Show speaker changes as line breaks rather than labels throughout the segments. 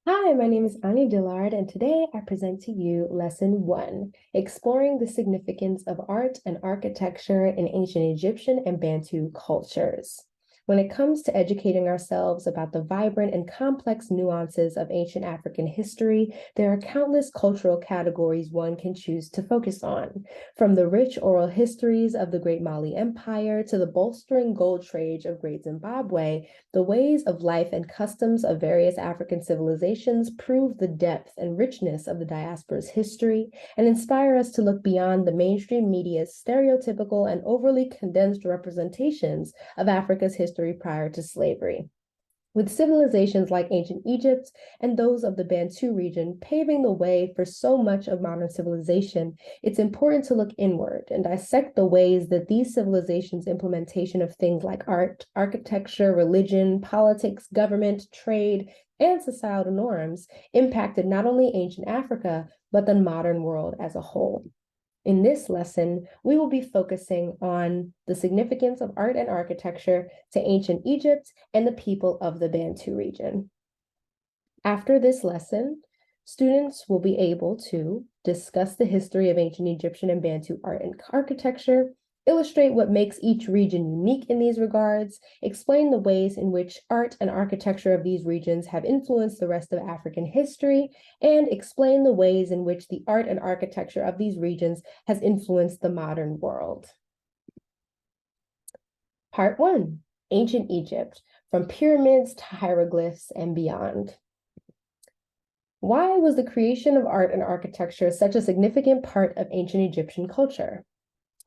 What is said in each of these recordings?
Hi, my name is Anya Dillard, and today I present to you Lesson 1, Exploring the Significance of Art and Architecture in Ancient Egyptian and Bantu Cultures. When it comes to educating ourselves about the vibrant and complex nuances of ancient African history, there are countless cultural categories one can choose to focus on. From the rich oral histories of the Great Mali Empire to the bolstering gold trade of Great Zimbabwe, the ways of life and customs of various African civilizations prove the depth and richness of the diaspora's history and inspire us to look beyond the mainstream media's stereotypical and overly condensed representations of Africa's history prior to slavery. With civilizations like ancient Egypt and those of the Bantu region paving the way for so much of modern civilization, it's important to look inward and dissect the ways that these civilizations' implementation of things like art, architecture, religion, politics, government, trade, and societal norms impacted not only ancient Africa, but the modern world as a whole. In this lesson, we will be focusing on the significance of art and architecture to ancient Egypt and the people of the Bantu region. After this lesson, students will be able to discuss the history of ancient Egyptian and Bantu art and architecture, illustrate what makes each region unique in these regards, explain the ways in which art and architecture of these regions have influenced the rest of African history, and explain the ways in which the art and architecture of these regions has influenced the modern world. Part 1, Ancient Egypt, from pyramids to hieroglyphs and beyond. Why was the creation of art and architecture such a significant part of ancient Egyptian culture?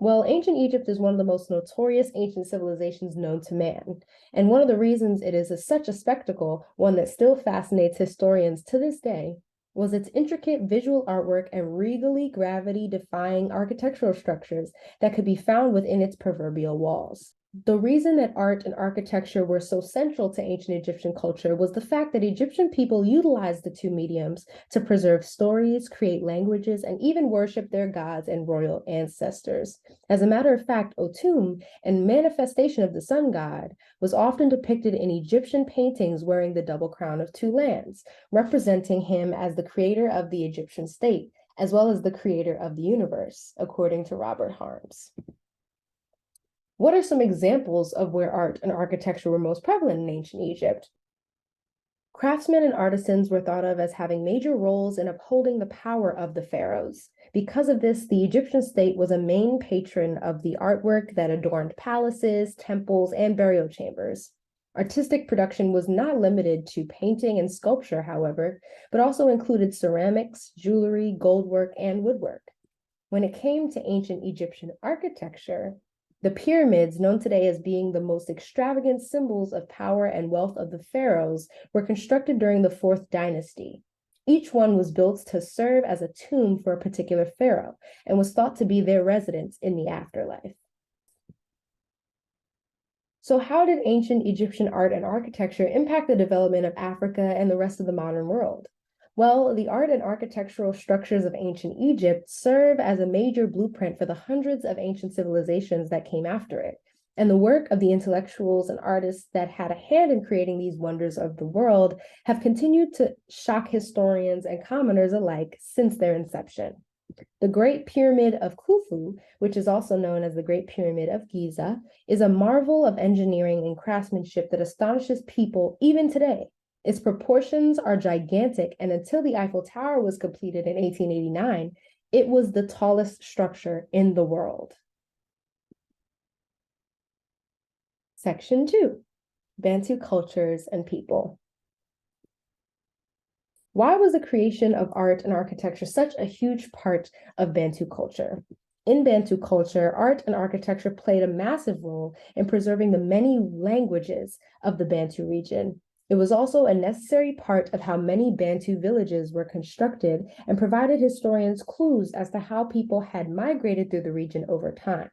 Well, ancient Egypt is one of the most notorious ancient civilizations known to man. And one of the reasons it is such a spectacle, one that still fascinates historians to this day, was its intricate visual artwork and regally gravity-defying architectural structures that could be found within its proverbial walls. The reason that art and architecture were so central to ancient Egyptian culture was the fact that Egyptian people utilized the two mediums to preserve stories, create languages, and even worship their gods and royal ancestors. As a matter of fact, Otum, a manifestation of the sun god, was often depicted in Egyptian paintings wearing the double crown of two lands, representing him as the creator of the Egyptian state, as well as the creator of the universe, according to Robert Harms. What are some examples of where art and architecture were most prevalent in ancient Egypt? Craftsmen and artisans were thought of as having major roles in upholding the power of the pharaohs. Because of this, the Egyptian state was a main patron of the artwork that adorned palaces, temples, and burial chambers. Artistic production was not limited to painting and sculpture, however, but also included ceramics, jewelry, goldwork, and woodwork. When it came to ancient Egyptian architecture, the pyramids, known today as being the most extravagant symbols of power and wealth of the pharaohs, were constructed during the Fourth Dynasty. Each one was built to serve as a tomb for a particular pharaoh and was thought to be their residence in the afterlife. So how did ancient Egyptian art and architecture impact the development of Africa and the rest of the modern world? Well, the art and architectural structures of ancient Egypt serve as a major blueprint for the hundreds of ancient civilizations that came after it. And the work of the intellectuals and artists that had a hand in creating these wonders of the world have continued to shock historians and commoners alike since their inception. The Great Pyramid of Khufu, which is also known as the Great Pyramid of Giza, is a marvel of engineering and craftsmanship that astonishes people even today. Its proportions are gigantic, and until the Eiffel Tower was completed in 1889, it was the tallest structure in the world. Section 2, Bantu cultures and people. Why was the creation of art and architecture such a huge part of Bantu culture? In Bantu culture, art and architecture played a massive role in preserving the many languages of the Bantu region. It was also a necessary part of how many Bantu villages were constructed and provided historians clues as to how people had migrated through the region over time.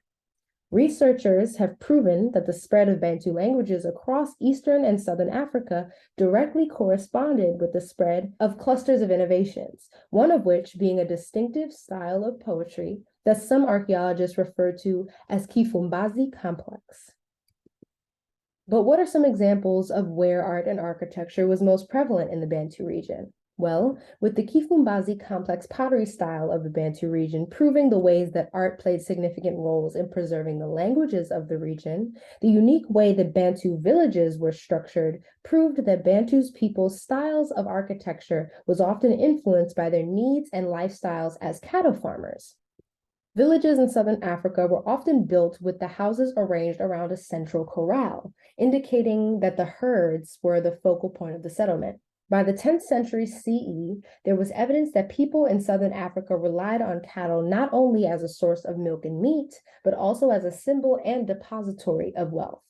Researchers have proven that the spread of Bantu languages across Eastern and Southern Africa directly corresponded with the spread of clusters of innovations, one of which being a distinctive style of poetry that some archaeologists refer to as Kifumbazi complex. But what are some examples of where art and architecture was most prevalent in the Bantu region? Well, with the Kifumbazi complex pottery style of the Bantu region proving the ways that art played significant roles in preserving the languages of the region, the unique way that Bantu villages were structured proved that Bantu's people's styles of architecture was often influenced by their needs and lifestyles as cattle farmers. Villages in southern Africa were often built with the houses arranged around a central corral, indicating that the herds were the focal point of the settlement. By the 10th century CE, there was evidence that people in southern Africa relied on cattle not only as a source of milk and meat, but also as a symbol and depository of wealth.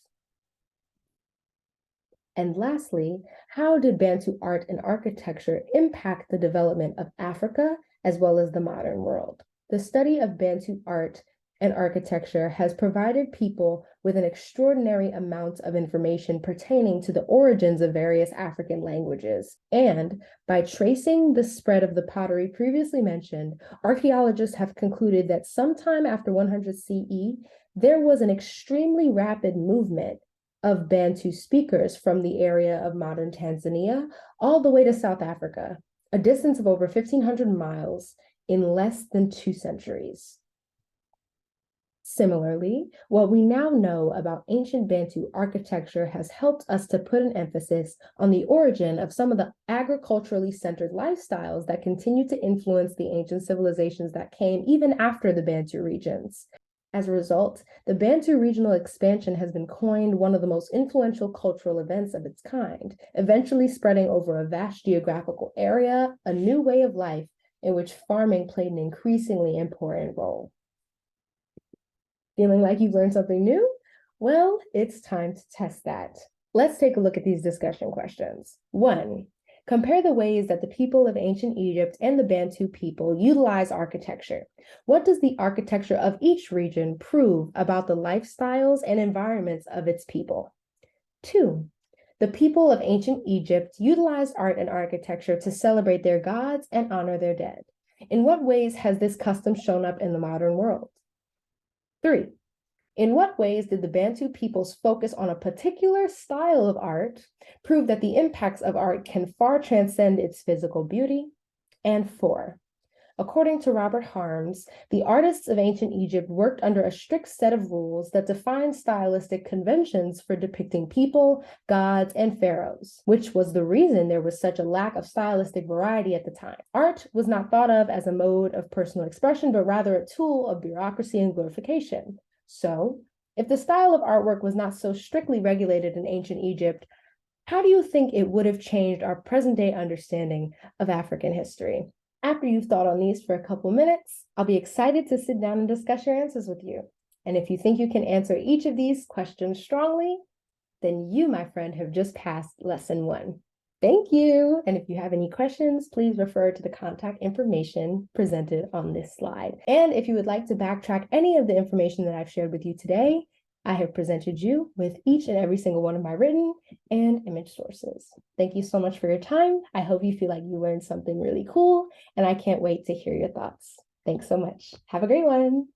And lastly, how did Bantu art and architecture impact the development of Africa as well as the modern world? The study of Bantu art and architecture has provided people with an extraordinary amount of information pertaining to the origins of various African languages. And by tracing the spread of the pottery previously mentioned, archaeologists have concluded that sometime after 100 CE, there was an extremely rapid movement of Bantu speakers from the area of modern Tanzania all the way to South Africa, a distance of over 1,500 miles in less than 2 centuries. Similarly, what we now know about ancient Bantu architecture has helped us to put an emphasis on the origin of some of the agriculturally centered lifestyles that continue to influence the ancient civilizations that came even after the Bantu regions. As a result, the Bantu regional expansion has been coined one of the most influential cultural events of its kind, eventually spreading over a vast geographical area, a new way of life in which farming played an increasingly important role. Feeling like you've learned something new? Well, it's time to test that. Let's take a look at these discussion questions. 1. Compare the ways that the people of ancient Egypt and the Bantu people utilize architecture. What does the architecture of each region prove about the lifestyles and environments of its people? 2. The people of ancient Egypt utilized art and architecture to celebrate their gods and honor their dead. In what ways has this custom shown up in the modern world? 3. In what ways did the Bantu people's focus on a particular style of art prove that the impacts of art can far transcend its physical beauty? And 4. According to Robert Harms, the artists of ancient Egypt worked under a strict set of rules that defined stylistic conventions for depicting people, gods, and pharaohs, which was the reason there was such a lack of stylistic variety at the time. Art was not thought of as a mode of personal expression, but rather a tool of bureaucracy and glorification. So, if the style of artwork was not so strictly regulated in ancient Egypt, how do you think it would have changed our present-day understanding of African history? After you've thought on these for a couple minutes, I'll be excited to sit down and discuss your answers with you. And if you think you can answer each of these questions strongly, then you, my friend, have just passed lesson 1. Thank you. And if you have any questions, please refer to the contact information presented on this slide. And if you would like to backtrack any of the information that I've shared with you today, I have presented you with each and every single one of my written and image sources. Thank you so much for your time. I hope you feel like you learned something really cool, and I can't wait to hear your thoughts. Thanks so much. Have a great one.